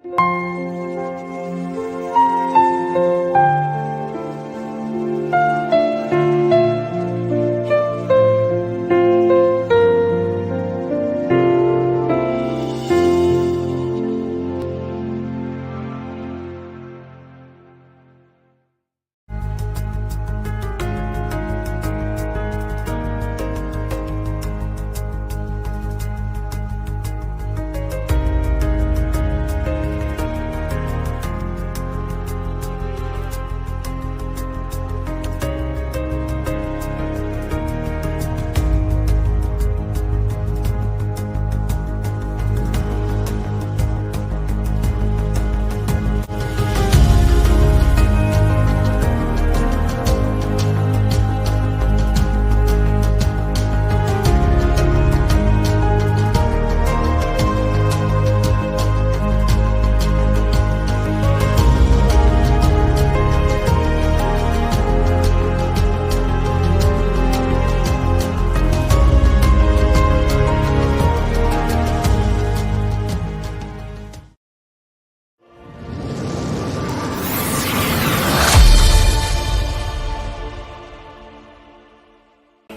Are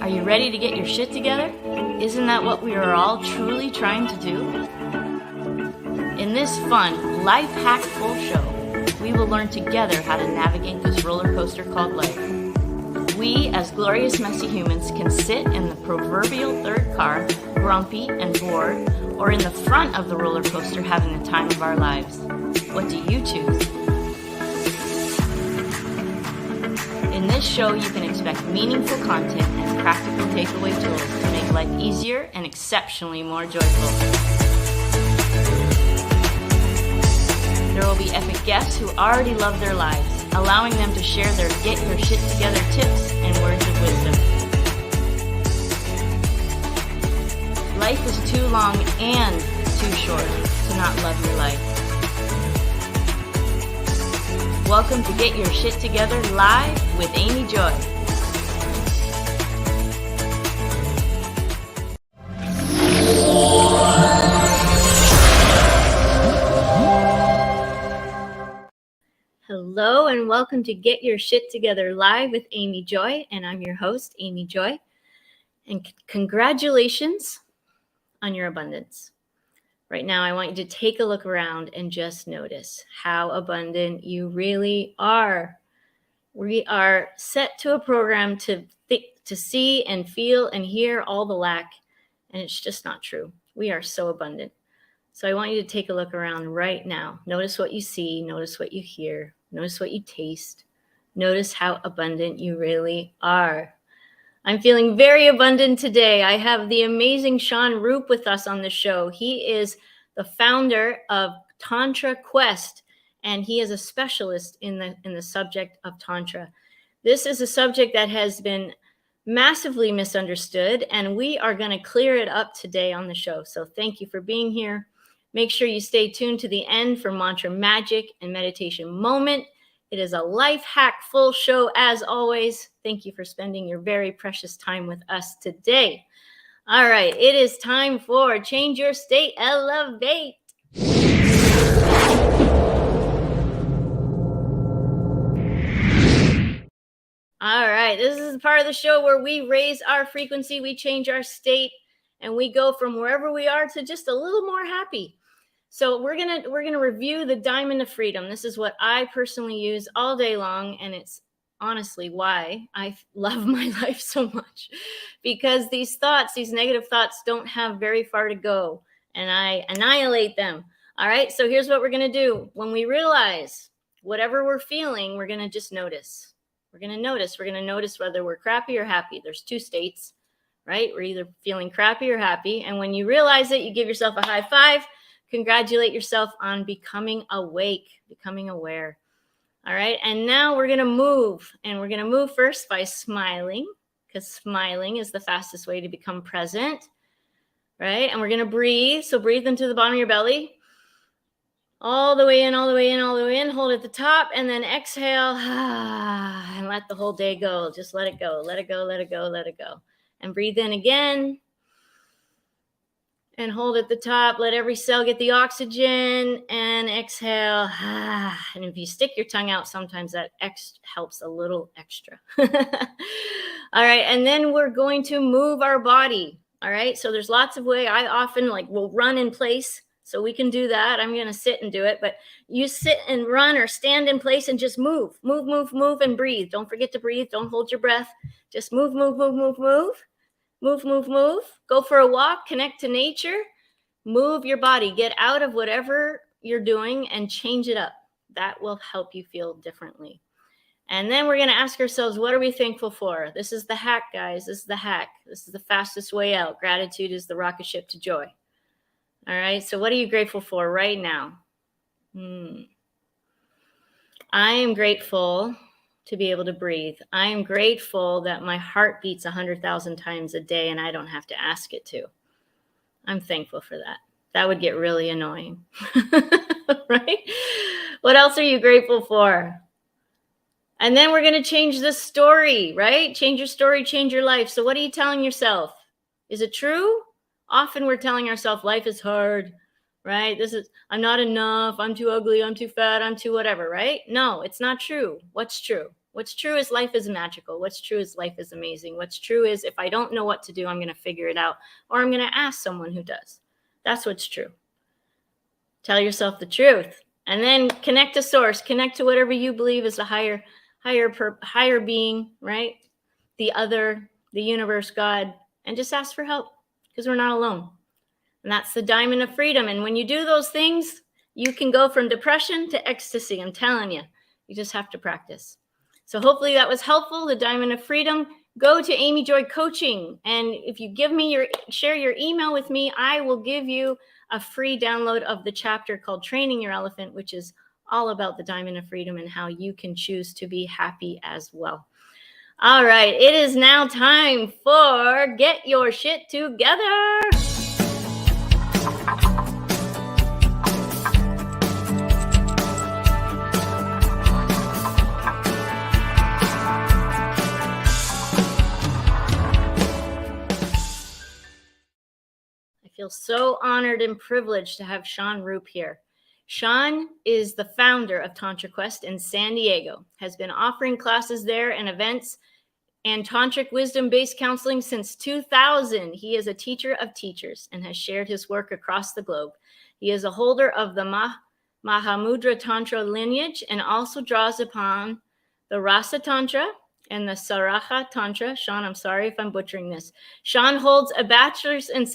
you ready to get your shit together? Isn't that what we are all truly trying to do? In this fun, life hack-full show, we will learn together how to navigate this roller coaster called life. We, as glorious messy humans, can sit in the proverbial third car, grumpy and bored, or in the front of the roller coaster having the time of our lives. What do you choose? In this show, you can expect meaningful content and practical takeaway tools to make life easier and exceptionally more joyful. There will be epic guests who already love their lives, allowing them to share their get your shit together tips and words of wisdom. Life is too long and too short to not love your life. Welcome to Get Your Shit Together Live with Amy Joy. Hello and welcome to Get Your Shit Together Live with Amy Joy, and I'm your host, Amy Joy. And congratulations on your abundance. Right now, I want you to take a look around and just notice how abundant you really are. We are set to a program to see and feel and hear all the lack, and it's just not true. We are so abundant. So I want you to take a look around right now. Notice what you see, notice what you hear, notice what you taste. Notice how abundant you really are. I'm feeling very abundant today. I have the amazing Shawn Roop with us on the show. He is the founder of Tantra Quest, and he is a specialist in the subject of Tantra. This is a subject that has been massively misunderstood, and we are going to clear it up today on the show. So thank you for being here. Make sure you stay tuned to the end for mantra magic and meditation moment. It is a life hack full show as always. Thank you for spending your very precious time with us today. All right, it is time for Change Your State, Elevate. All right, this is the part of the show where we raise our frequency, we change our state, and we go from wherever we are to just a little more happy. So we're gonna review the Diamond of Freedom. This is what I personally use all day long, and it's honestly why I love my life so much, because these negative thoughts don't have very far to go, and I annihilate them. All right, so here's what we're gonna do. When we realize whatever we're feeling, we're gonna just notice. We're gonna notice whether we're crappy or happy. There's two states, right? We're either feeling crappy or happy, and when you realize it, you give yourself a high five. Congratulate yourself on becoming awake, becoming aware. All right, and now we're gonna move, and we're gonna move first by smiling, because smiling is the fastest way to become present, right? And we're gonna breathe, so breathe into the bottom of your belly, all the way in, all the way in, all the way in, hold at the top, and then exhale, and let the whole day go. Just let it go, let it go, let it go, let it go. And breathe in again. And hold at the top. Let every cell get the oxygen, and exhale. And if you stick your tongue out, sometimes that helps a little extra. All right. And then we're going to move our body. All right. So there's lots of ways. I often will run in place. So we can do that. I'm going to sit and do it, but you sit and run or stand in place and just move, and breathe. Don't forget to breathe. Don't hold your breath. Just move. Move. Go for a walk, connect to nature, move your body, get out of whatever you're doing and change it up. That will help you feel differently. And then we're going to ask ourselves, what are we thankful for? This is the hack, guys. This is the hack. This is the fastest way out. Gratitude is the rocket ship to joy. All right. So what are you grateful for right now? I am grateful to be able to breathe. I am grateful that my heart beats 100,000 times a day and I don't have to ask it to. I'm thankful for that. That would get really annoying, right? What else are you grateful for? And then we're going to change the story, right? Change your story, change your life. So what are you telling yourself? Is it true? Often we're telling ourselves life is hard, right? I'm not enough. I'm too ugly. I'm too fat. I'm too whatever, right? No, it's not true. What's true? What's true is life is magical. What's true is life is amazing. What's true is if I don't know what to do, I'm going to figure it out, or I'm going to ask someone who does. That's what's true. Tell yourself the truth, and then connect to source. Connect to whatever you believe is a higher being, right? The other, the universe, God, and just ask for help because we're not alone. And that's the diamond of freedom. And when you do those things, you can go from depression to ecstasy. I'm telling you, you just have to practice. So hopefully that was helpful. The diamond of freedom. Go to Amy Joy Coaching. And if you share your email with me, I will give you a free download of the chapter called Training Your Elephant, which is all about the diamond of freedom and how you can choose to be happy as well. All right. It is now time for Get Your Shit Together. I feel so honored and privileged to have Shawn Roop here. Shawn is the founder of Tantra Quest in San Diego, has been offering classes there and events and tantric wisdom-based counseling since 2000. He is a teacher of teachers and has shared his work across the globe. He is a holder of the Mahamudra Tantra Lineage and also draws upon the Rasa Tantra and the Saraha Tantra. Shawn, I'm sorry if I'm butchering this. Shawn holds a Bachelors in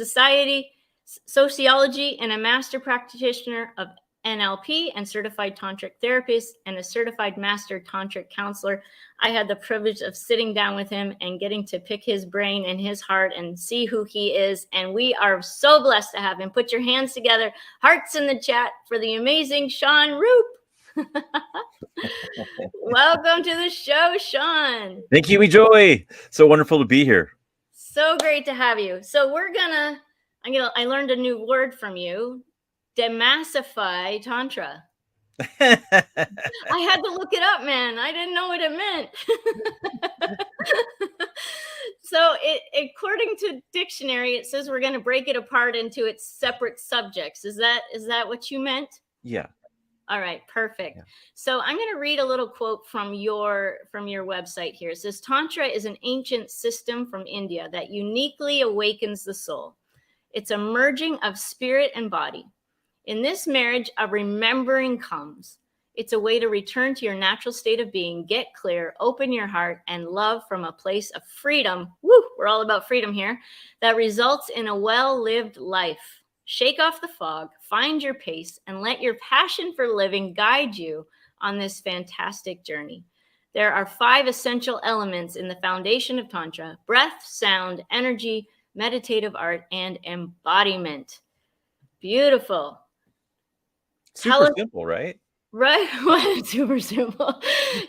Sociology and a Master Practitioner of NLP and Certified Tantric Therapist and a Certified Master Tantric Counselor. I had the privilege of sitting down with him and getting to pick his brain and his heart and see who he is. And we are so blessed to have him. Put your hands together, hearts in the chat for the amazing Shawn Roop. Welcome to the show, Shawn. Thank you, Joy. So wonderful to be here. So great to have you. So I learned a new word from you, demassify Tantra. I had to look it up, man. I didn't know what it meant. So according to dictionary, it says we're going to break it apart into its separate subjects. Is that what you meant? Yeah. All right, perfect. Yeah. So I'm going to read a little quote from your website here. It says, Tantra is an ancient system from India that uniquely awakens the soul. It's a merging of spirit and body. In this marriage, a remembering comes. It's a way to return to your natural state of being, get clear, open your heart, and love from a place of freedom. Woo, we're all about freedom here. That results in a well-lived life. Shake off the fog, find your pace, and let your passion for living guide you on this fantastic journey. There are 5 essential elements in the foundation of Tantra: breath, sound, energy, meditative art, and embodiment. Beautiful. Super simple, right? Right. Super simple.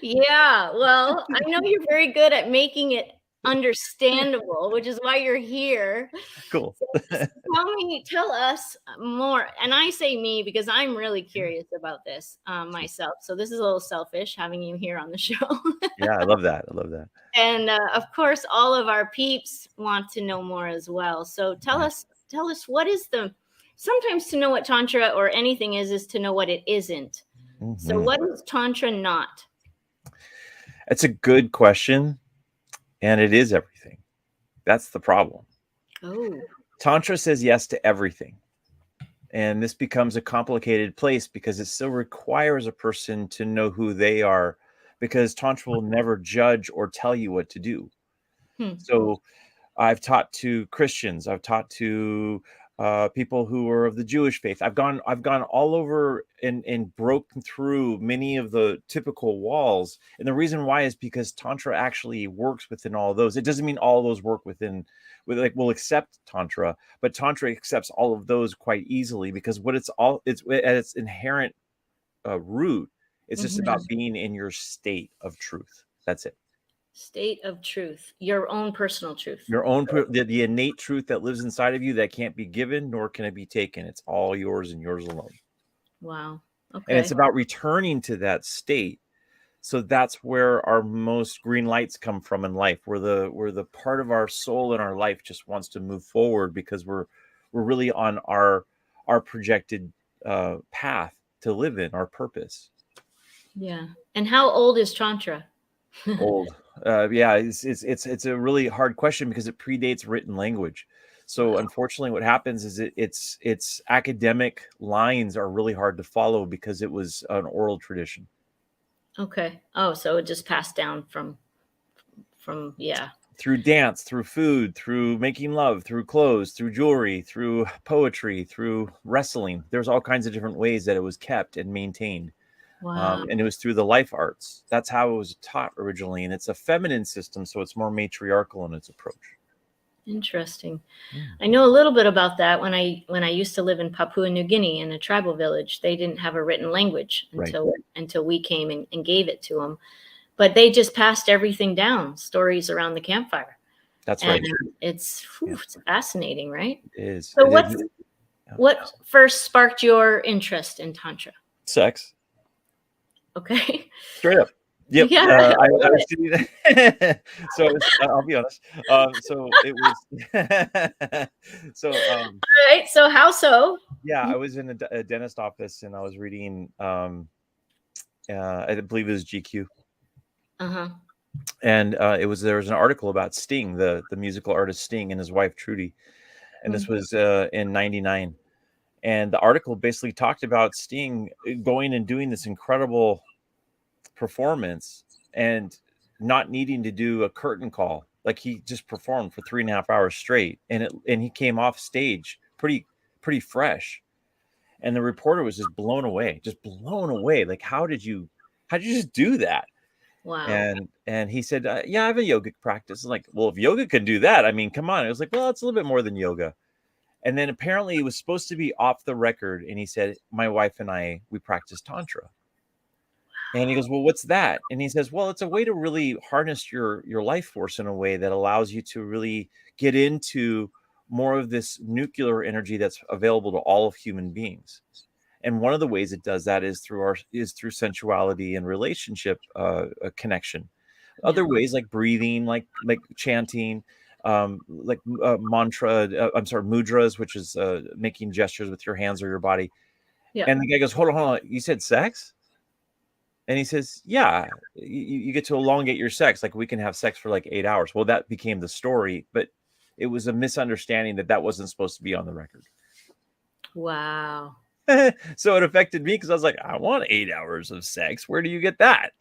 Yeah. Well, I know you're very good at making it understandable, which is why you're here. Cool. So tell us more. And I say me because I'm really curious about this myself. So this is a little selfish having you here on the show. Yeah, I love that. And of course, all of our peeps want to know more as well. So tell us tell us sometimes to know what Tantra or anything is to know what it isn't. Mm-hmm. So what is Tantra not? It's a good question. And it is everything. That's the problem. Oh. Tantra says yes to everything. And this becomes a complicated place because it still requires a person to know who they are, because Tantra will never judge or tell you what to do. So I've taught to Christians. I've taught to people who are of the Jewish faith. I've gone all over and broken through many of the typical walls. And the reason why is because Tantra actually works within all of those. It doesn't mean all of those work within, we'll accept Tantra, but Tantra accepts all of those quite easily, because it's at its inherent root. It's just about being in your state of truth. That's it. State of truth, your own personal truth, your own the innate truth that lives inside of you, that can't be given nor can it be taken. It's all yours and yours alone. Wow. Okay. And it's about returning to that state. So that's where our most green lights come from in life, where the part of our soul in our life just wants to move forward, because we're really on our projected path to live in, our purpose. Yeah. And how old is Tantra? Old. Yeah, it's a really hard question because it predates written language. So unfortunately, what happens is it's academic lines are really hard to follow because it was an oral tradition. Okay. Oh, so it just passed down from through dance, through food, through making love, through clothes, through jewelry, through poetry, through wrestling. There's all kinds of different ways that it was kept and maintained. Wow. And it was through the life arts. That's how it was taught originally. And it's a feminine system, so it's more matriarchal in its approach. Interesting. I know a little bit about that. When I used to live in Papua New Guinea in a tribal village, they didn't have a written language until we came and gave it to them. But they just passed everything down, stories around the campfire. That's right. It's fascinating, right? It is. So what first sparked your interest in Tantra? Sex. Okay. Straight up. Yep. Yeah, I was doing that. So I'll be honest. So it was. So. All right. So how so? Yeah, I was in a dentist office and I was reading. I believe it was GQ. And there was an article about Sting, the musical artist Sting, and his wife Trudy, and this was in '99. And the article basically talked about Sting going and doing this incredible performance and not needing to do a curtain call. Like, he just performed for 3.5 hours straight, and he came off stage pretty fresh. And the reporter was just blown away. Like, how did you just do that? Wow. And he said, yeah, I have a yogic practice. I'm like, well, if yoga can do that, I mean, come on. I was like, well, it's a little bit more than yoga. And then apparently it was supposed to be off the record. And he said, my wife and I, we practice Tantra. And he goes, well, what's that? And he says, well, it's a way to really harness your life force in a way that allows you to really get into more of this nuclear energy that's available to all of human beings. And one of the ways it does that is through sensuality and relationship connection. Other ways, like breathing, like chanting, mudras, which is making gestures with your hands or your body. Yeah. And the guy goes, hold on, you said sex? And he says, yeah, you get to elongate your sex. Like, we can have sex for like 8 hours. Well, that became the story, but it was a misunderstanding that wasn't supposed to be on the record. Wow. So it affected me because I was like, I want 8 hours of sex. Where do you get that?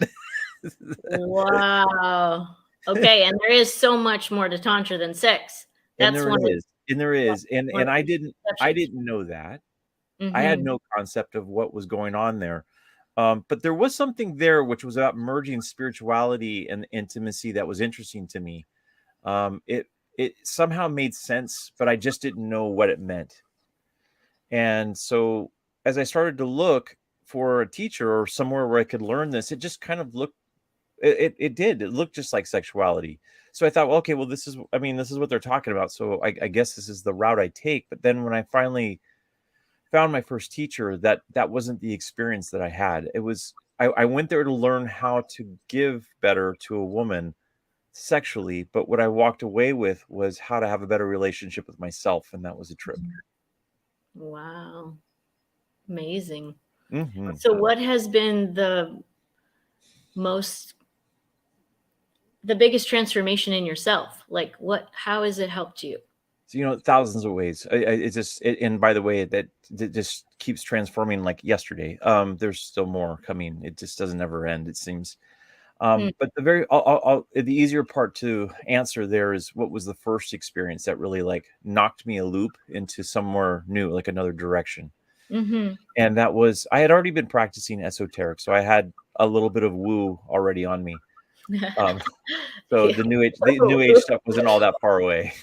Wow. Okay. And there is so much more to Tantra than sex. And there is. And I didn't know that. I had no concept of what was going on there. But there was something there which was about merging spirituality and intimacy that was interesting to me. It somehow made sense, but I just didn't know what it meant. And so as I started to look for a teacher or somewhere where I could learn this, it just kind of looked, it looked just like sexuality. So I thought, well, okay, well, this is what they're talking about. So I guess this is the route I take. But then when I finally found my first teacher, that wasn't the experience that I had. It was, I went there to learn how to give better to a woman sexually, but what I walked away with was how to have a better relationship with myself, and that was a trip. Wow. Amazing. Mm-hmm. So what has been the biggest transformation in yourself? Like how has it helped you? So, thousands of ways. And by the way, that just keeps transforming like yesterday. There's still more coming. It just doesn't ever end, it seems. But the easier part to answer there is, what was the first experience that really like knocked me a loop into somewhere new, like another direction? Mm-hmm. And that was, I had already been practicing esoteric, so I had a little bit of woo already on me. So Yeah. the new age stuff wasn't all that far away.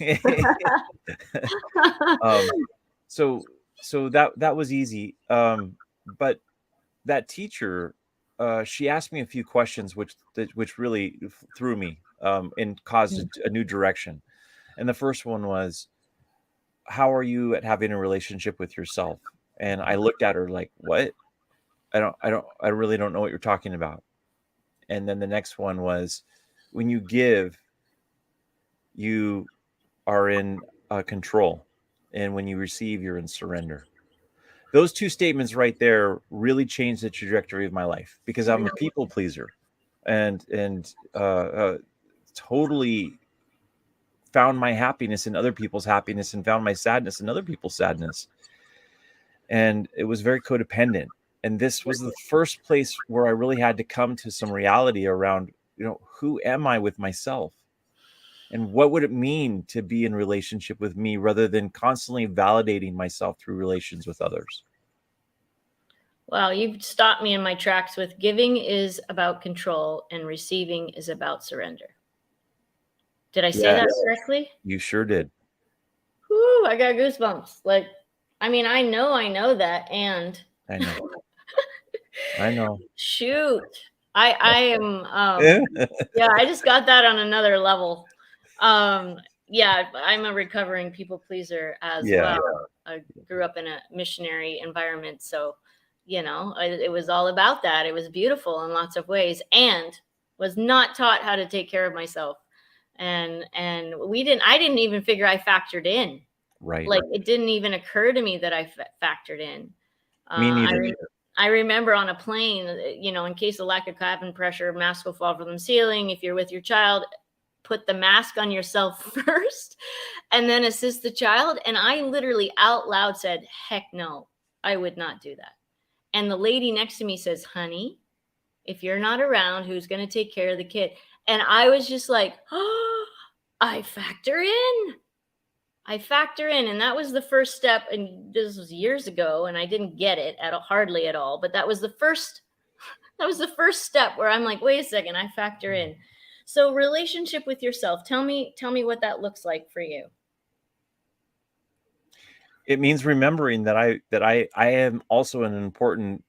So that was easy. But that teacher, she asked me a few questions, which really threw me, and caused a new direction. And the first one was, how are you at having a relationship with yourself? And I looked at her like, what? I really don't know what you're talking about. And then the next one was, when you give, you are in control, and when you receive, you're in surrender. Those two statements right there really changed the trajectory of my life, because I'm a people pleaser, and totally found my happiness in other people's happiness and found my sadness in other people's sadness. And it was very codependent. And this was the first place where I really had to come to some reality around, who am I with myself? And what would it mean to be in relationship with me, rather than constantly validating myself through relations with others? Wow, you've stopped me in my tracks with giving is about control and receiving is about surrender. Did I say that correctly? You sure did. Whoo, I got goosebumps. Like, I mean, I know that, and I know. I know. shoot. I am yeah, I just got that on another level. Yeah, I'm a recovering people pleaser as well. I grew up in a missionary environment, so it was all about that. It was beautiful in lots of ways, and was not taught how to take care of myself. And I didn't even figure I factored in. Right. Like, it didn't even occur to me that I factored in. Me neither. I remember on a plane, in case of lack of cabin pressure, mask will fall from the ceiling. If you're with your child, put the mask on yourself first and then assist the child. And I literally out loud said, heck no, I would not do that. And the lady next to me says, honey, if you're not around, who's going to take care of the kid? And I was just like, oh, I factor in. And that was the first step. And this was years ago, and I didn't get it hardly at all. But that was the first step where I'm like, wait a second, I factor in. So relationship with yourself. Tell me what that looks like for you. It means remembering that I am also an important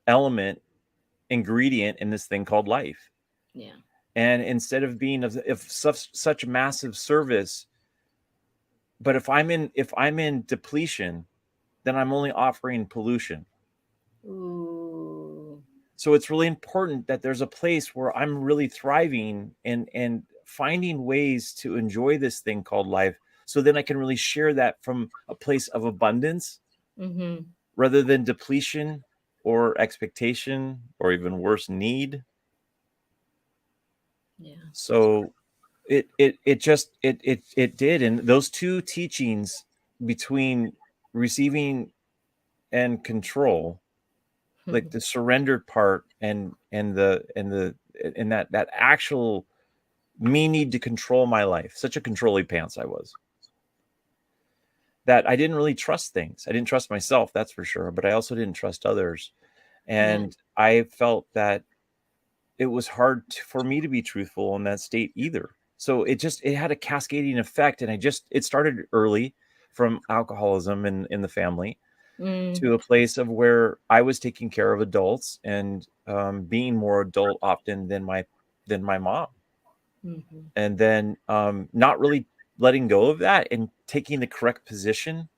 element, ingredient in this thing called life. Yeah. And instead of being of such massive service, but if I'm in depletion, then I'm only offering pollution. Ooh. So it's really important that there's a place where I'm really thriving and finding ways to enjoy this thing called life, so then I can really share that from a place of abundance, rather than depletion or expectation, or even worse, need. Yeah. So it did. And those two teachings, between receiving and control, like the surrendered part and that actual me need to control my life, such a controlling pants I was, that I didn't really trust things. I didn't trust myself, that's for sure, but I also didn't trust others. And I felt that it was hard for me to be truthful in that state either. So it had a cascading effect. And it started early, from alcoholism in the family, to a place of where I was taking care of adults and being more adult often than my mom. And then not really letting go of that and taking the correct position.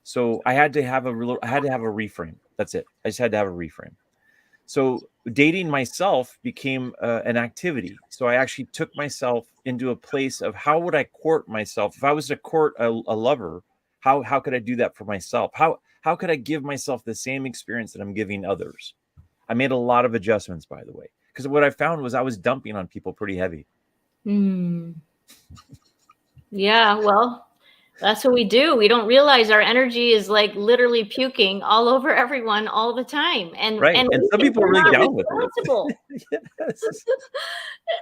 So I had to have a reframe. That's it. I just had to have a reframe. So dating myself became an activity. So I actually took myself into a place of how would I court myself? If I was to court a lover, how could I do that for myself? How could I give myself the same experience that I'm giving others? I made a lot of adjustments, by the way, because what I found was I was dumping on people pretty heavy. Yeah, well, that's what we do. We don't realize our energy is like literally puking all over everyone all the time. And Right. And we some think people are we're really not down with it. responsible. Yes.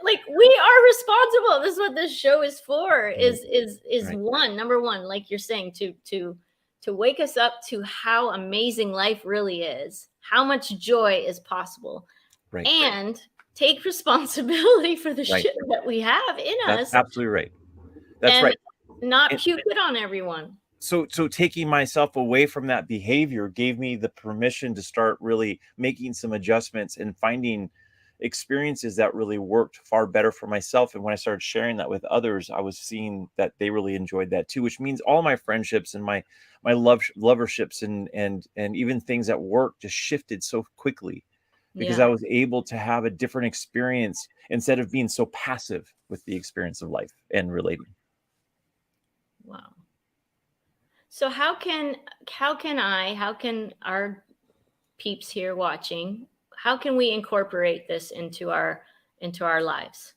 Like, we are responsible. This is what this show is for. Is Right. number one, like you're saying, to wake us up to how amazing life really is, how much joy is possible, Right. and take responsibility for the Right. shit that we have in That's us, absolutely right. That's and right. not And puke it on everyone. so taking myself away from that behavior gave me the permission to start really making some adjustments and finding experiences that really worked far better for myself. And when I started sharing that with others, I was seeing that they really enjoyed that too, which means all my friendships and my loverships and even things at work just shifted so quickly because I Yeah. was able to have a different experience instead of being so passive with the experience of life and relating. Wow. So how can our peeps here watching, how can we incorporate this into our lives?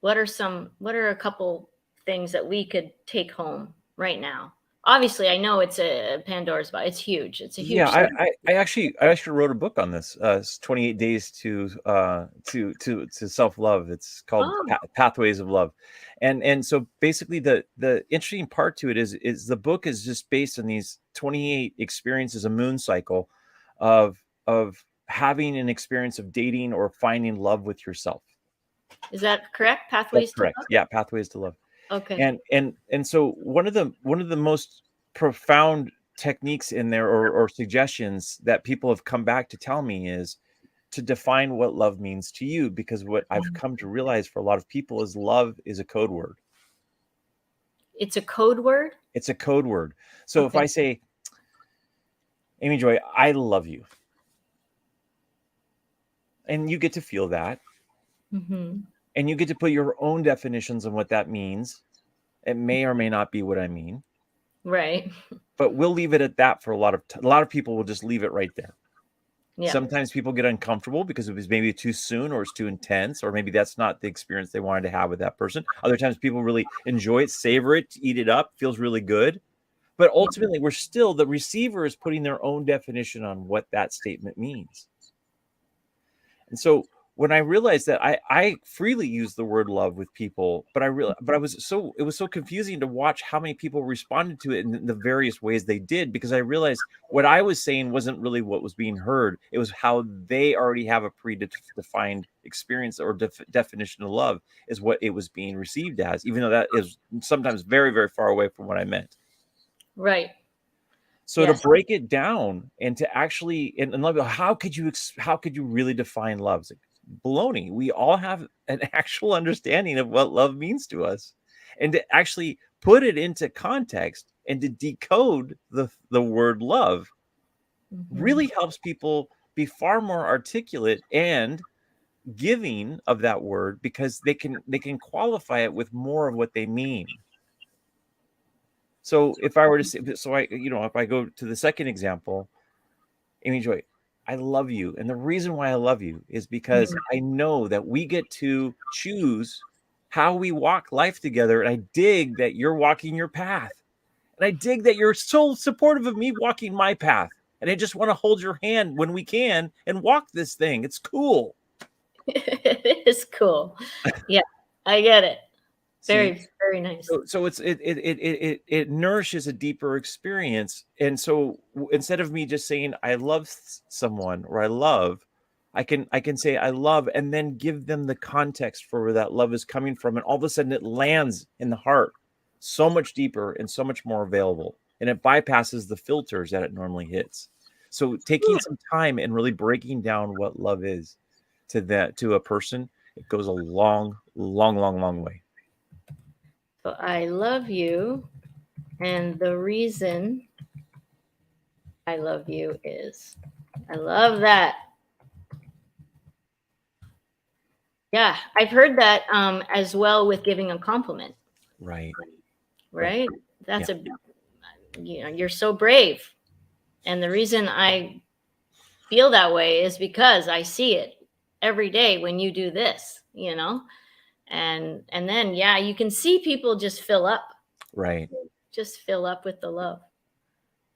What are a couple things that we could take home right now? Obviously, I know it's a Pandora's box. It's huge. It's a Yeah, huge I actually wrote a book on this. It's 28 days to self-love. It's called Oh, Pathways of Love. And so basically the interesting part to it is the book is just based on these 28 experiences, a moon cycle of having an experience of dating or finding love with yourself. is that correct? That's Pathways to correct. Yeah, Pathways to Love. love? Okay. And so one of the most profound techniques in there or suggestions that people have come back to tell me is to define what love means to you, because what I've come to realize for a lot of people is love is a code word. It's a code word? It's a code word. So if Okay. I say, Amy Joy, I love you, and you get to feel that, Mm-hmm. and you get to put your own definitions on what that means. It may or may not be what I mean, Right. but we'll leave it at that for a lot of people will just leave it right there. Yeah. Sometimes people get uncomfortable because it was maybe too soon or it's too intense, or maybe that's not the experience they wanted to have with that person. Other times people really enjoy it, savor it, eat it up, feels really good. But ultimately, the receiver is putting their own definition on what that statement means. And so when I realized that I freely use the word love with people, but it was so confusing to watch how many people responded to it in the various ways they did, because I realized what I was saying wasn't really what was being heard. It was how they already have a predefined experience or definition of love is what it was being received as, even though that is sometimes very, very far away from what I meant. Right. So to Yes. break it down and to actually and love, how could you really define love? It's like baloney. We all have an actual understanding of what love means to us, and to actually put it into context and to decode the word love Mm-hmm. really helps people be far more articulate and giving of that word, because they can qualify it with more of what they mean. So if I were to say, if I go to the second example, Amy Joy, I love you. And the reason why I love you is because I know that we get to choose how we walk life together. And I dig that you're walking your path. And I dig that you're so supportive of me walking my path. And I just want to hold your hand when we can and walk this thing. It's cool. It is cool. Yeah, I get it. See? Very, very nice. So it nourishes a deeper experience. And so instead of me just saying I love someone or I love, I can say I love and then give them the context for where that love is coming from, and all of a sudden it lands in the heart so much deeper and so much more available, and it bypasses the filters that it normally hits. So taking some time and really breaking down what love is to a person, it goes a long, long, long, long way. So I love you, and the reason I love you is I love that. Yeah, I've heard that as well with giving a compliment. Right. Right? That's you're so brave. And the reason I feel that way is because I see it every day when you do this, and then you can see people just fill up. Right. Just fill up with the love.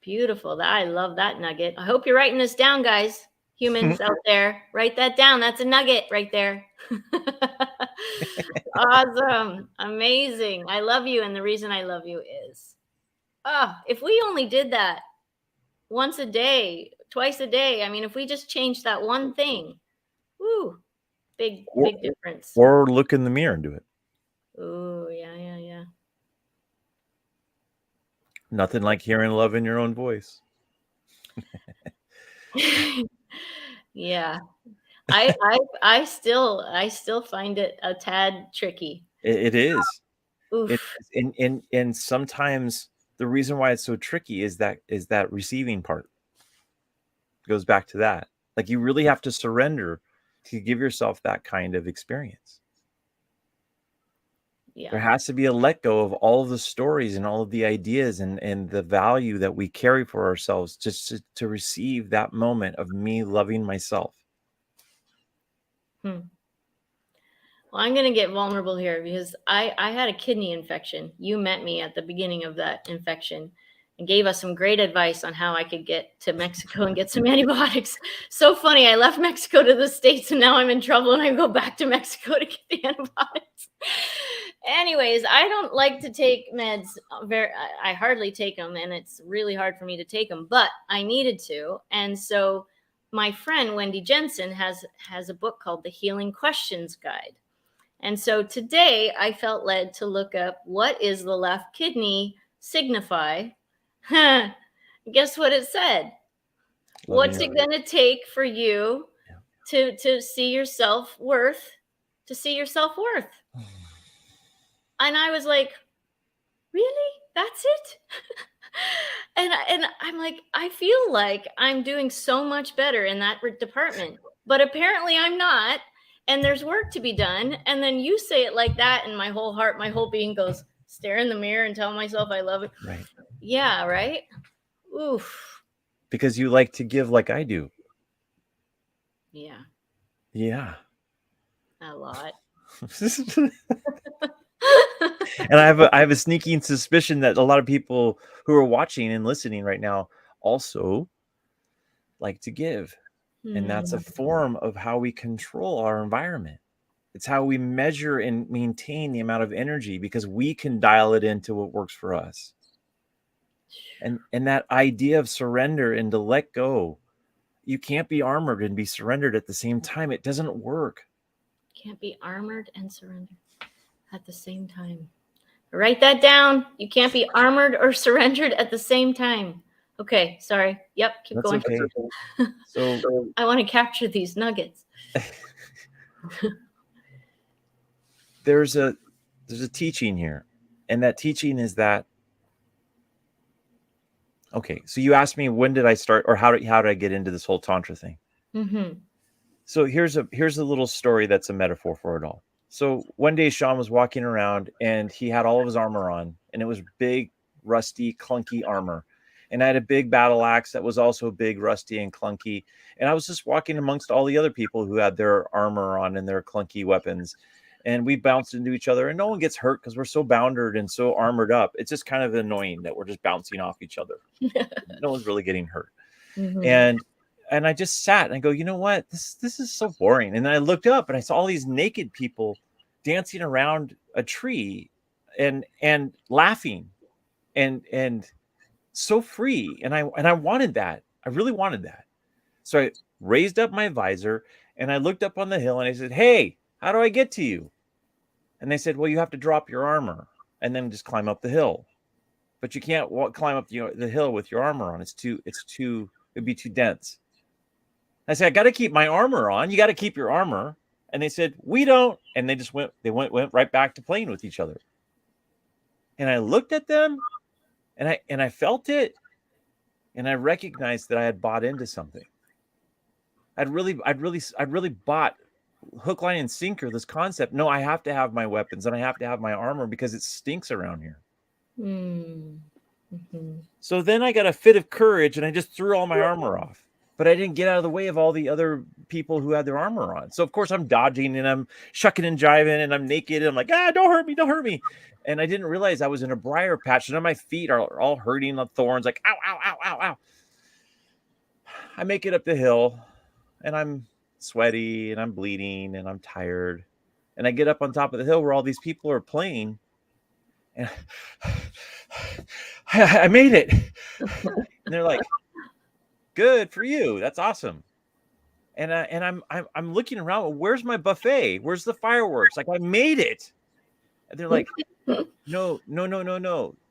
Beautiful. I love that nugget. I hope you're writing this down, guys. Humans out there, write that down. That's a nugget right there. Awesome. Amazing. I love you. And the reason I love you is, if we only did that once a day, twice a day, I mean, if we just changed that one thing, woo, big difference. Or look in the mirror and do it. Oh, yeah. Nothing like hearing love in your own voice. Yeah. I still find it a tad tricky. It is. Oof. And sometimes the reason why it's so tricky is that receiving part. It goes back to that. Like, you really have to surrender to give yourself that kind of experience. Yeah. There has to be a let go of all of the stories and all of the ideas and the value that we carry for ourselves just to receive that moment of me loving myself. Well, I'm going to get vulnerable here because I had a kidney infection. You met me at the beginning of that infection and gave us some great advice on how I could get to Mexico and get some antibiotics. So funny. I left Mexico to the States and now I'm in trouble and I go back to Mexico to get the antibiotics. Anyways, I don't like to take meds. I hardly take them, and it's really hard for me to take them, but I needed to. And so my friend Wendy Jensen has a book called The Healing Questions Guide. And so today I felt led to look up, what is the left kidney signify? Guess what it said? What's it going to take for you to see your self-worth, And I was like, really? That's it? and I'm like, I feel like I'm doing so much better in that department, but apparently I'm not. And there's work to be done. And then you say it like that, and my whole heart, my whole being goes, stare in the mirror and tell myself I love it. Right. Yeah, right? Oof. Because you like to give like I do. Yeah. Yeah. A lot. And I have a sneaking suspicion that a lot of people who are watching and listening right now also like to give. And that's a form of how we control our environment. It's how we measure and maintain the amount of energy, because we can dial it into what works for us. And that idea of surrender and to let go, you can't be armored and be surrendered at the same time. It doesn't work. Can't be armored and surrendered at the same time. Write that down. You can't be armored or surrendered at the same time. Okay, sorry. Yep, keep going. Okay. So I want to capture these nuggets. There's a teaching here, and that teaching is that, okay, so you asked me, when did I start, or how did I get into this whole Tantra thing? So here's a little story that's a metaphor for it all. So one day Shawn was walking around and he had all of his armor on, and it was big, rusty, clunky armor. And I had a big battle axe that was also big, rusty, and clunky. And I was just walking amongst all the other people who had their armor on and their clunky weapons. And we bounced into each other, and no one gets hurt because we're so bounded and so armored up. It's just kind of annoying that we're just bouncing off each other. No one's really getting hurt. And I just sat and I go, you know what? This is so boring. And then I looked up and I saw all these naked people dancing around a tree and laughing and so free. And I wanted that. I really wanted that. So I raised up my visor and I looked up on the hill and I said, hey, how do I get to you? And they said, well, you have to drop your armor and then just climb up the hill. But you can't climb up the hill with your armor on. It'd be too dense. I said, I got to keep my armor on. You got to keep your armor. And they said, we don't. And they went right back to playing with each other. And I looked at them and I felt it. And I recognized that I had bought into something. I'd really bought hook, line, and sinker this concept. No, I have to have my weapons and I have to have my armor because it stinks around here. Mm-hmm. So then I got a fit of courage and I just threw all my armor off. But I didn't get out of the way of all the other people who had their armor on. So of course I'm dodging and I'm shucking and jiving and I'm naked and I'm like, don't hurt me, don't hurt me. And I didn't realize I was in a briar patch and now my feet are all hurting on thorns, like ow, ow, ow, ow, ow. I make it up the hill and I'm sweaty and I'm bleeding and I'm tired. And I get up on top of the hill where all these people are playing. And I made it. And they're like, good for you. That's awesome. And I'm looking around. Where's my buffet? Where's the fireworks? Like, I made it. And they're like, no.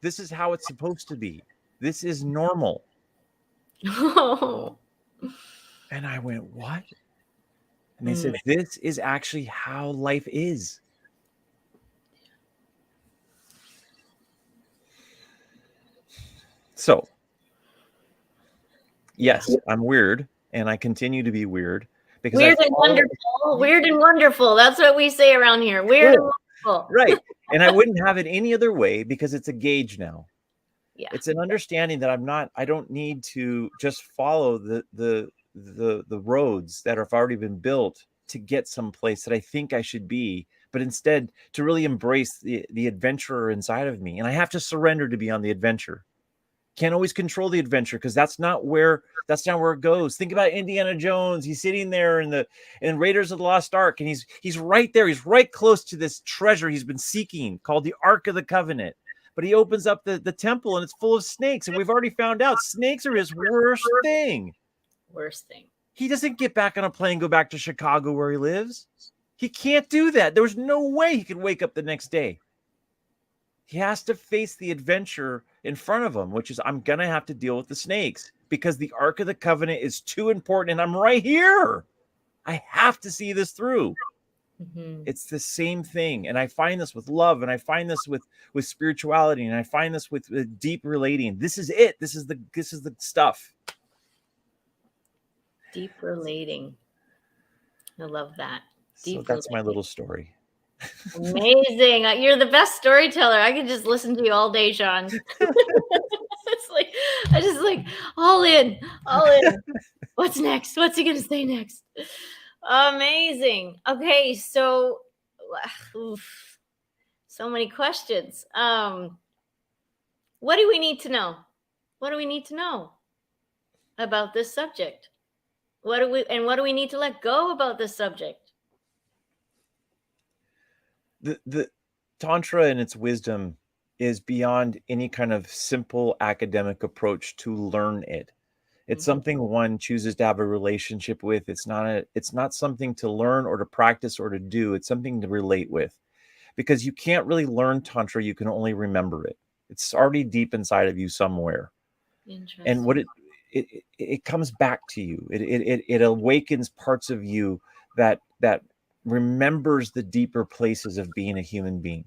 This is how it's supposed to be. This is normal. Oh. And I went, what? And they said, this is actually how life is. So, yes, I'm weird, and I continue to be weird because weird and wonderful. Weird and wonderful. That's what we say around here. Weird and wonderful. Right. And I wouldn't have it any other way because it's a gauge now. Yeah. It's an understanding that I don't need to just follow the roads that have already been built to get someplace that I think I should be, but instead to really embrace the adventurer inside of me. And I have to surrender to be on the adventure. Can't always control the adventure because that's not where it goes. Think about Indiana Jones. He's sitting there in Raiders of the Lost Ark, and he's right there. He's right close to this treasure he's been seeking called the Ark of the Covenant. But he opens up the temple and it's full of snakes. And we've already found out snakes are his worst thing. Worst thing. He doesn't get back on a plane, go back to Chicago where he lives. He can't do that. There was no way he could wake up the next day. He has to face the adventure in front of him, which is I'm going to have to deal with the snakes because the Ark of the Covenant is too important and I'm right here. I have to see this through. Mm-hmm. It's the same thing. And I find this with love and I find this with spirituality and I find this with deep relating. This is it. This is the stuff. Deep relating. I love that. So that's my little story. Amazing. You're the best storyteller. I could just listen to you all day, Shawn. It's like, I just like all in. What's next? What's he going to say next? Amazing. Okay. So, so many questions. What do we need to know? What do we need to know about this subject? What do we need to let go about this subject? The Tantra and its wisdom is beyond any kind of simple academic approach to learn it. It's something one chooses to have a relationship with. It's not something to learn or to practice or to do. It's something to relate with, because you can't really learn Tantra. You can only remember it. It's already deep inside of you somewhere. And what it comes back to you. It awakens parts of you that remembers the deeper places of being a human being,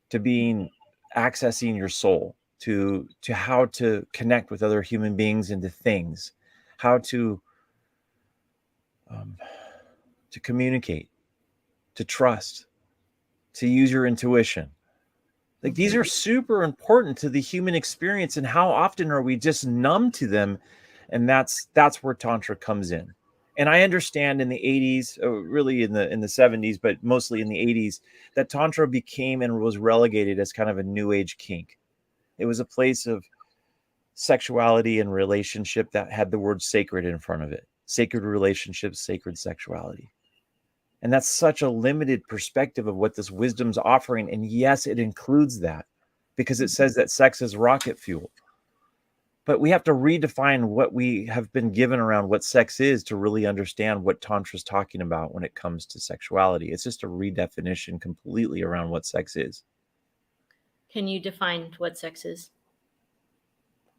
to being accessing your soul, to how to connect with other human beings and to things, how to communicate, to trust, to use your intuition. Like, these are super important to the human experience, and how often are we just numb to them? And that's where Tantra comes in. And I understand in the 80s, really in the 70s, but mostly in the 80s, that Tantra became and was relegated as kind of a new age kink. It was a place of sexuality and relationship that had the word sacred in front of it. Sacred relationships, sacred sexuality. And that's such a limited perspective of what this wisdom's offering. And yes, it includes that, because it says that sex is rocket fuel. But we have to redefine what we have been given around what sex is to really understand what Tantra is talking about when it comes to sexuality. It's just a redefinition completely around what sex is. Can you define what sex is?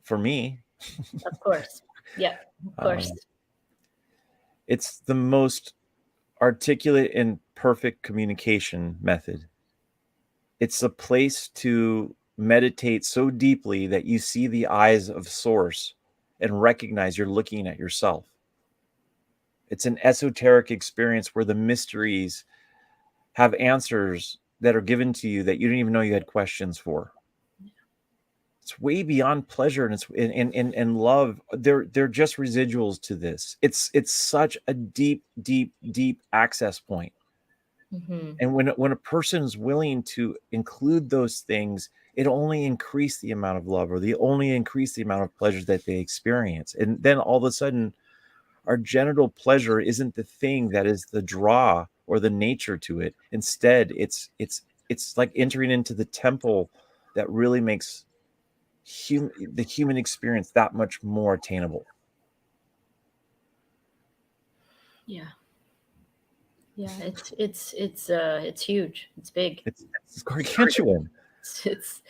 For me. Of course. Yeah, of course. It's the most articulate and perfect communication method. It's a place to meditate so deeply that you see the eyes of source and recognize you're looking at yourself. It's an esoteric experience where the mysteries have answers that are given to you that you didn't even know you had questions for. It's way beyond pleasure, and it's in love. They're just residuals to this. It's such a deep access point. Mm-hmm. And when a person is willing to include those things, it only increases the amount of love, or the only increase the amount of pleasure that they experience. And then all of a sudden, our genital pleasure isn't the thing that is the draw or the nature to it. Instead, it's like entering into the temple that really makes the human experience that much more attainable. Yeah. It's huge. It's big. It's gargantuan. It's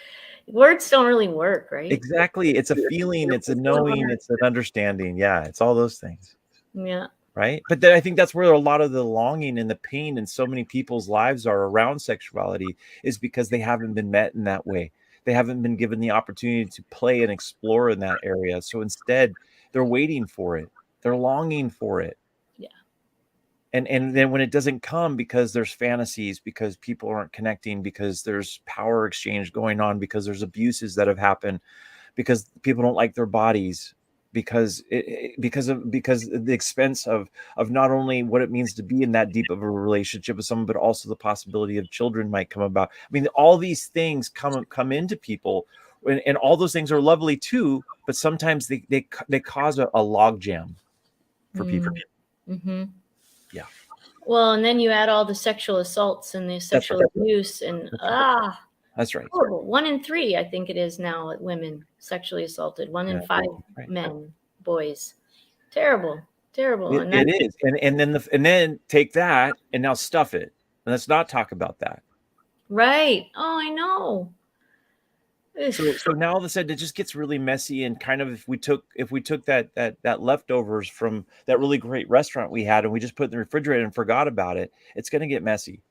words don't really work, right? Exactly. It's a feeling, it's a knowing, it's an understanding. Yeah, it's all those things. Yeah. Right. But then I think that's where a lot of the longing and the pain in so many people's lives are around sexuality, is because they haven't been met in that way. They haven't been given the opportunity to play and explore in that area. So instead, they're waiting for it. They're longing for it. Yeah. And then when it doesn't come, because there's fantasies, because people aren't connecting, because there's power exchange going on, because there's abuses that have happened, because people don't like their bodies, because of the expense of not only what it means to be in that deep of a relationship with someone, but also the possibility of children might come about. I mean, all these things come into people, and all those things are lovely too, but sometimes they cause a log jam for people. Mm-hmm. Yeah. Well, and then you add all the sexual assaults and the sexual abuse, and that's right. Horrible. 1 in 3, I think it is now, women sexually assaulted. 1 in 5 men, boys. Terrible. And it is. And then take that and now stuff it. And let's not talk about that. Right. Oh, I know. So now all of a sudden it just gets really messy, and kind of if we took that leftovers from that really great restaurant we had and we just put it in the refrigerator and forgot about it, it's going to get messy.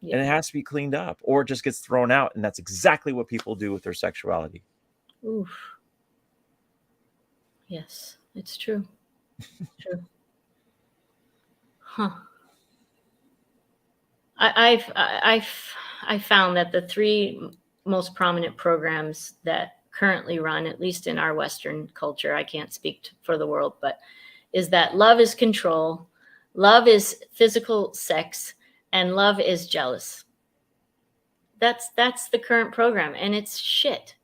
Yeah. And it has to be cleaned up, or it just gets thrown out. And that's exactly what people do with their sexuality. Oof. Yes, it's true. True. Huh. I've found that the 3 most prominent programs that currently run, at least in our Western culture, I can't speak for the world, but is that love is control, love is physical sex, and love is jealous. That's the current program, and it's shit.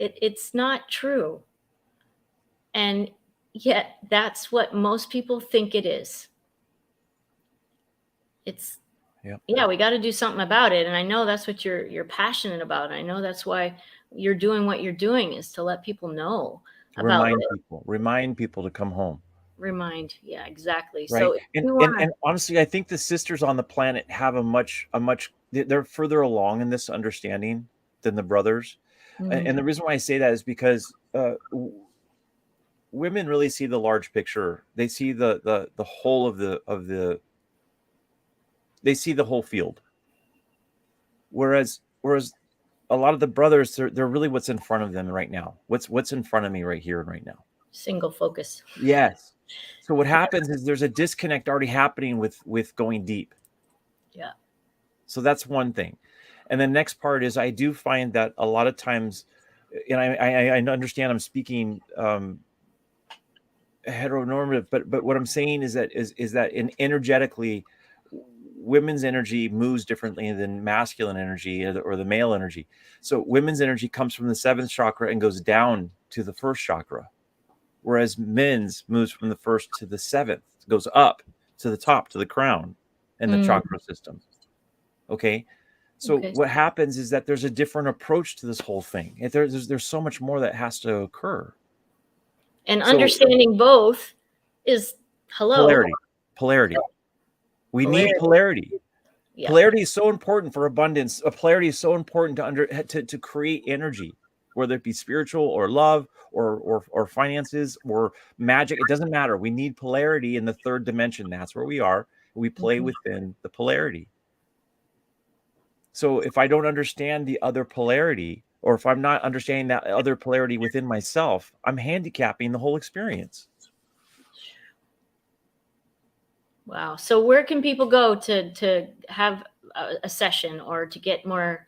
It's not true. And yet that's what most people think it is. It's yeah, we got to do something about it. And I know that's what you're passionate about. I know that's why you're doing what you're doing, is to let people know about remind people to come home. Yeah, exactly. Right. So and honestly, I think the sisters on the planet have they're further along in this understanding than the brothers. Mm-hmm. And the reason why I say that is because women really see the large picture. They see the whole they see the whole field. Whereas a lot of the brothers, they're really what's in front of them right now. What's in front of me right here and right now. Single focus. Yes. So what happens is there's a disconnect already happening with going deep. Yeah. So that's one thing. And the next part is, I do find that a lot of times, and I understand I'm speaking heteronormative, but what I'm saying is that energetically, women's energy moves differently than masculine energy or the male energy. So women's energy comes from the 7th chakra and goes down to the 1st chakra, whereas men's moves from the 1st to the 7th, goes up to the top, to the crown and the chakra system. Okay. So what happens is that there's a different approach to this whole thing. There's so much more that has to occur. And understanding both is polarity. We need polarity. Yeah. Polarity is so important for abundance. Polarity is so important to create energy, whether it be spiritual or love or finances or magic. It doesn't matter. We need polarity in the 3rd dimension. That's where we are. We play within the polarity. So if I don't understand the other polarity, or if I'm not understanding that other polarity within myself, I'm handicapping the whole experience. Wow. So where can people go to have a session or to get more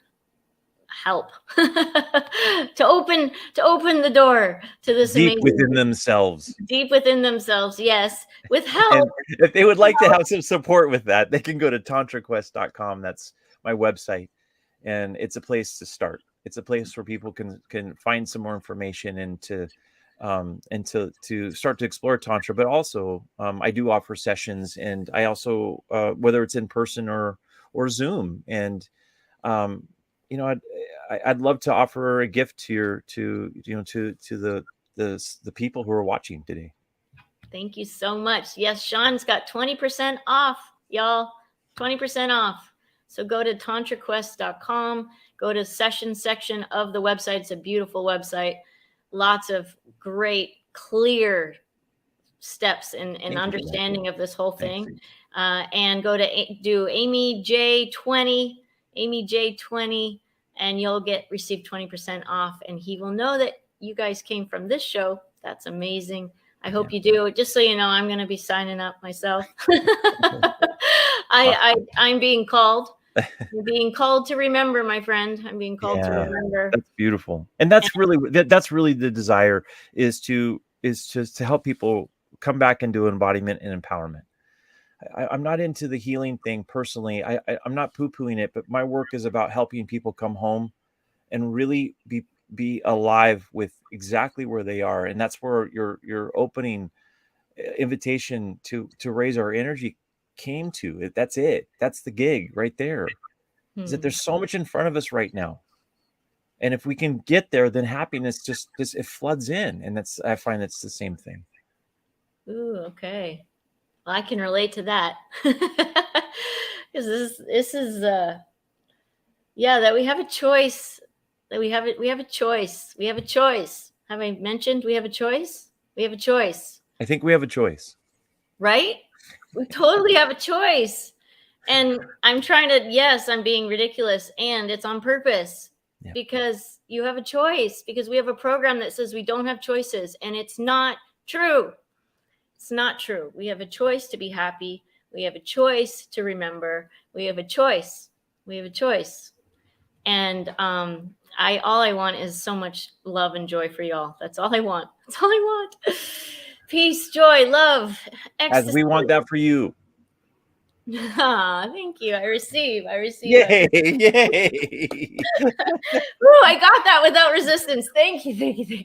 help to open the door to this Deep within amazing themselves. deep within themselves? Yes, with And help. if they would like to have some support with that, they can go to tantraquest.com. That's my website. And it's a place to start. It's a place where people can find some more information and to start to explore Tantra. But also, I do offer sessions, and I also, whether it's in person or Zoom. And you know, I'd love to offer a gift to the people who are watching today. Thank you so much. Yes, Shawn's got 20% off, y'all. 20% off. So go to tantraquest.com, go to session section of the website. It's a beautiful website. Lots of great, clear steps in understanding of this whole thing. And go to do Amy J20, Amy J20, and you'll receive 20% off. And he will know that you guys came from this show. That's amazing. I hope you do. Just so you know, I'm going to be signing up myself. I'm being called. I'm being called to remember, my friend. I'm being called to remember. That's beautiful, and that's really the desire is to help people come back into embodiment and empowerment. I'm not into the healing thing personally. I'm not poo-pooing it, but my work is about helping people come home and really be alive with exactly where they are, and that's where your opening invitation to raise our energy came to. That's it. That's the gig right there. Is that there's so much in front of us right now, and if we can get there, then happiness just it floods in, and I find it's the same thing. Ooh, okay. Well, I can relate to that because this is that we have a choice. That we have a choice. We have a choice. Have I mentioned we have a choice? We have a choice. I think we have a choice. Right? We totally have a choice. And I'm trying to, yes, I'm being ridiculous, and it's on purpose because you have a choice, because we have a program that says we don't have choices, and it's not true. It's not true. We have a choice to be happy. We have a choice to remember. We have a choice. We have a choice. And all I want is so much love and joy for y'all. That's all I want. That's all I want. Peace, joy, love, ecstasy. As we want that for you. Thank you. I receive. Yay! Yay! Ooh, I got that without resistance. Thank you.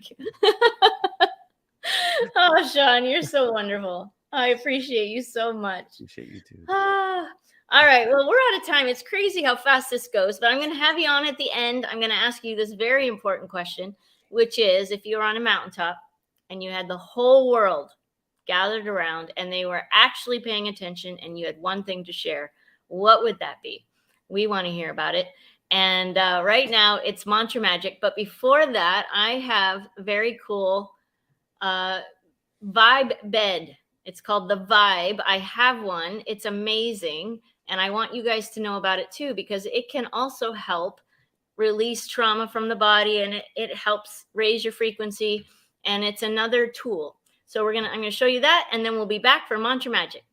Oh, Shawn, you're so wonderful. I appreciate you so much. Appreciate you too. All right. Well, we're out of time. It's crazy how fast this goes, but I'm going to have you on at the end. I'm going to ask you this very important question, which is, if you were on a mountaintop and you had the whole world gathered around and they were actually paying attention and you had one thing to share, what would that be? We want to hear about it. And right now it's mantra magic. But before that, I have a very cool vibe bed. It's called the Vibe. I have one. It's amazing. And I want you guys to know about it too, because it can also help release trauma from the body, and it helps raise your frequency. And it's another tool. So I'm going to show you that, and then we'll be back for mantra magic.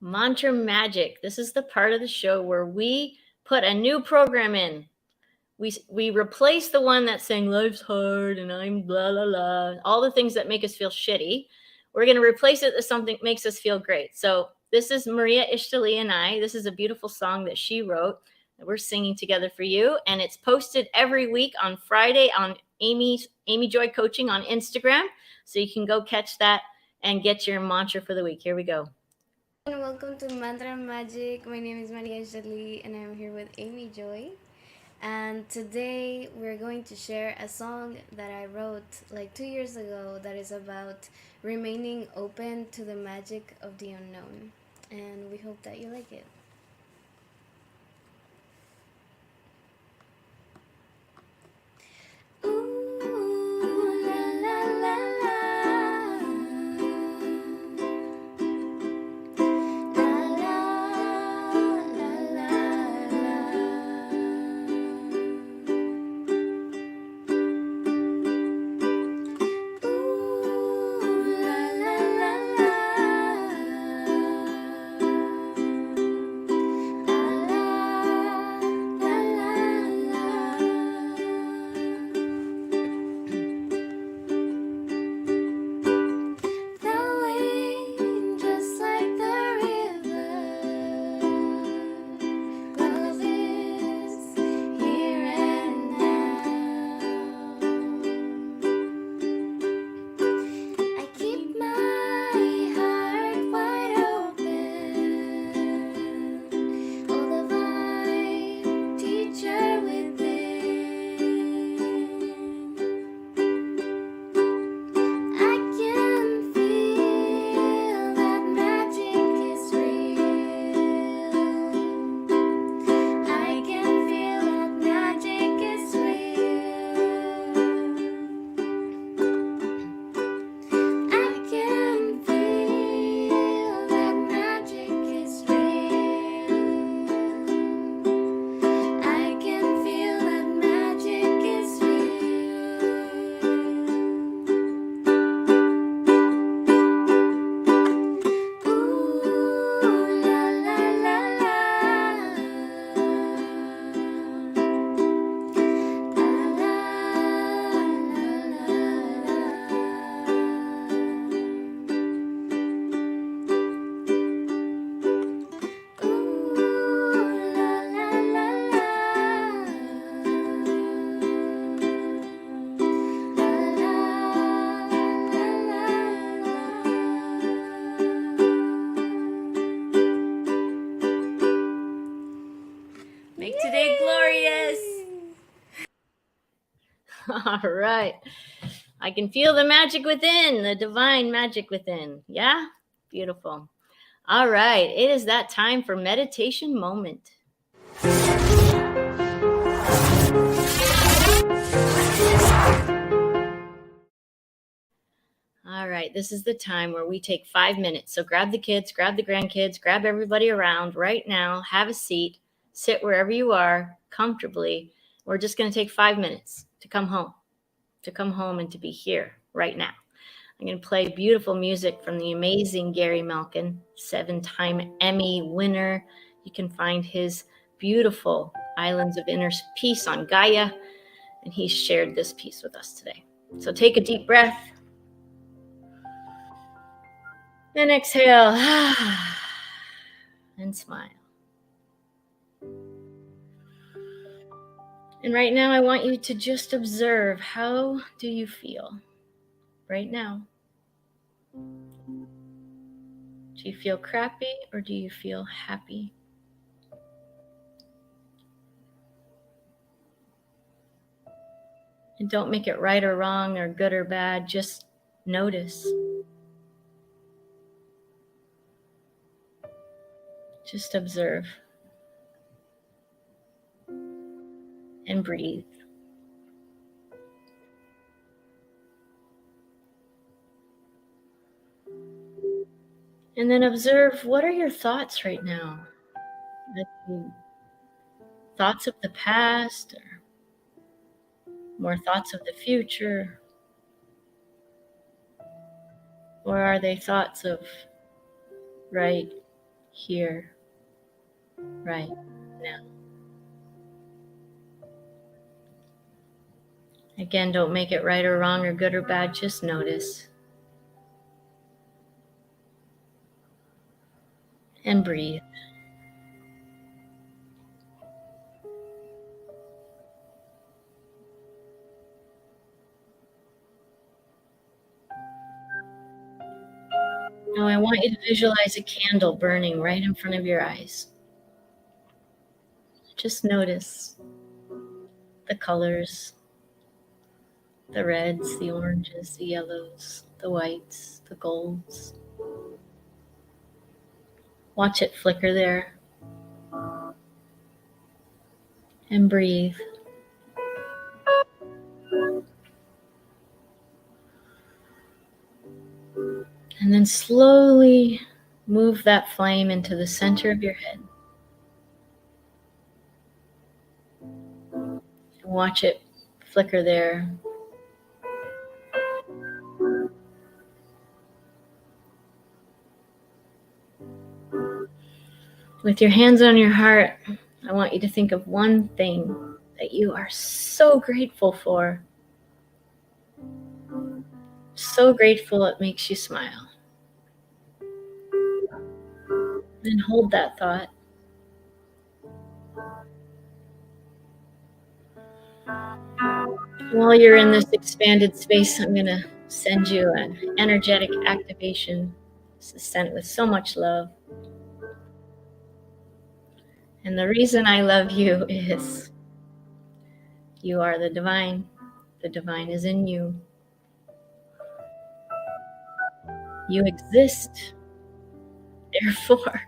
Mantra magic. This is the part of the show where we put a new program in. we replace the one that's saying life's hard and I'm blah blah blah, all the things that make us feel shitty. We're going to replace it with something that makes us feel great. So this is Maria Ishtali and I. This is a beautiful song that she wrote that we're singing together for you, and it's posted every week on Friday on Amy Joy Coaching on Instagram, so you can go catch that and get your mantra for the week. Here we go. And welcome to Mantra Magic. My name is Maria Jolie and I'm here with Amy Joy. And today we're going to share a song that I wrote like 2 years ago that is about remaining open to the magic of the unknown. And we hope that you like it. Ooh, la la la la. Make today glorious. All right. I can feel the magic within, the divine magic within. Yeah? Beautiful. All right. It is that time for meditation moment. All right. This is the time where we take 5 minutes. So grab the kids, grab the grandkids, grab everybody around right now. Have a seat. Sit wherever you are comfortably. We're just going to take 5 minutes to come home and to be here right now. I'm going to play beautiful music from the amazing Gary Malkin, 7-time Emmy winner. You can find his beautiful Islands of Inner Peace on Gaia, and he shared this piece with us today. So take a deep breath and exhale and smile. And right now, I want you to just observe, how do you feel right now? Do you feel crappy or do you feel happy? And don't make it right or wrong or good or bad. Just notice. Just observe. And breathe. And then observe, what are your thoughts right now? Thoughts of the past or more thoughts of the future? Or are they thoughts of right here, right now? Again, don't make it right or wrong or good or bad. Just notice. And breathe. Now I want you to visualize a candle burning right in front of your eyes. Just notice the colors, the reds, the oranges, the yellows, the whites, the golds. Watch it flicker there. And breathe. And then slowly move that flame into the center of your head. And watch it flicker there. With your hands on your heart, I want you to think of one thing that you are so grateful for. So grateful it makes you smile. Then hold that thought. While you're in this expanded space, I'm going to send you an energetic activation. This is sent with so much love. And the reason I love you is you are the divine. The divine is in you. You exist. Therefore,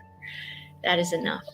that is enough.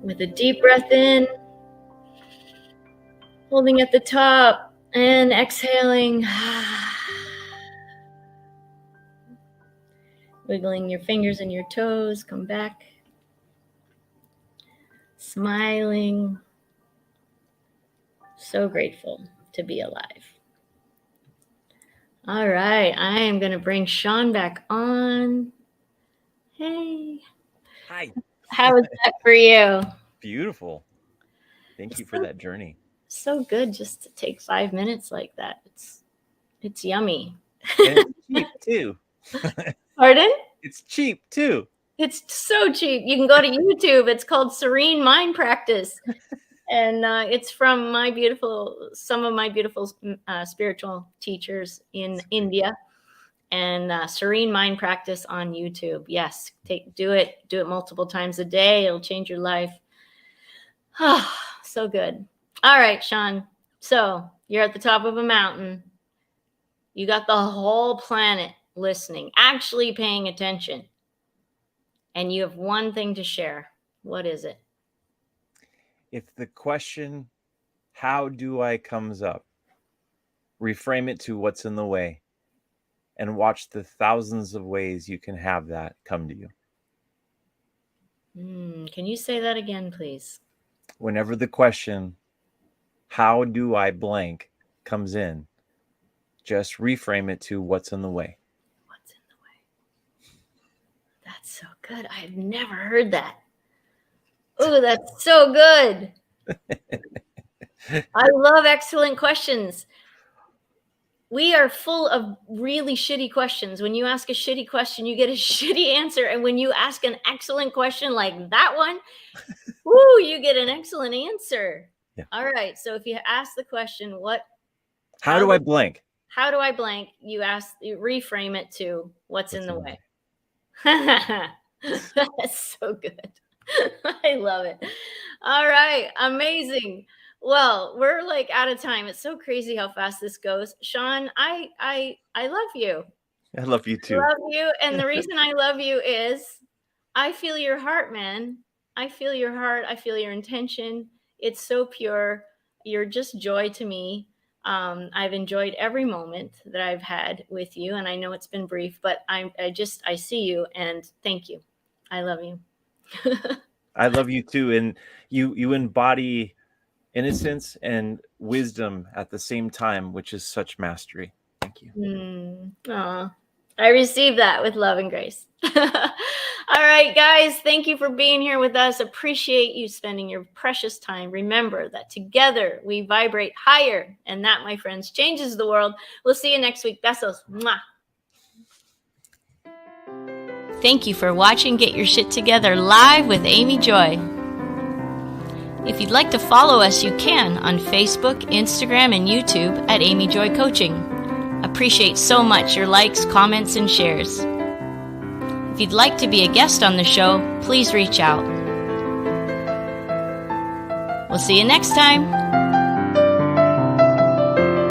With a deep breath in, holding at the top, and exhaling. Wiggling your fingers and your toes, come back. Smiling. So grateful to be alive. All right, I am going to bring Shawn back on. Hey. Hi. How was that for you? Beautiful. Thank you for that journey. So good just to take 5 minutes like that. It's yummy. And it's cheap too. Pardon? It's cheap too. It's so cheap. You can go to YouTube. It's called Serene Mind Practice. And it's from some of my beautiful spiritual teachers in India. And Serene Mind Practice on YouTube. Yes, do it multiple times a day. It'll change your life. So good. All right, Shawn. So you're at the top of a mountain. You got the whole planet listening, actually paying attention. And you have one thing to share. What is it? If the question, how do I, comes up, reframe it to what's in the way and watch the thousands of ways you can have that come to you. Can you say that again, please? Whenever the question, how do I blank, comes in, just reframe it to what's in the way. What's in the way? That's so good. I've never heard that. Oh, that's so good. I love excellent questions. We are full of really shitty questions. When you ask a shitty question, you get a shitty answer. And when you ask an excellent question like that one, woo, you get an excellent answer. Yeah. All right. So if you ask the question, how do I blank? How do I blank? You reframe it to what's in the way. That's so good. I love it. All right. Amazing. Well, we're like out of time. It's so crazy how fast this goes. Shawn, I love you. I love you I too. love you. And the reason I love you is I feel your heart, man. I feel your heart. I feel your intention. It's so pure. You're just joy to me. I've enjoyed every moment that I've had with you, and I know it's been brief, but I see you, and thank you. I love you. I love you too. And you embody innocence and wisdom at the same time, which is such mastery. Thank you. Aw. I receive that with love and grace. All right, guys, thank you for being here with us. Appreciate you spending your precious time. Remember that together we vibrate higher, and that, my friends, changes the world. We'll see you next week. Besos. Mwah. Thank you for watching Get Your Shit Together live with Amy Joy. If you'd like to follow us, you can on Facebook, Instagram, and YouTube at Amy Joy Coaching. Appreciate so much your likes, comments, and shares. If you'd like to be a guest on the show, please reach out. We'll see you next time.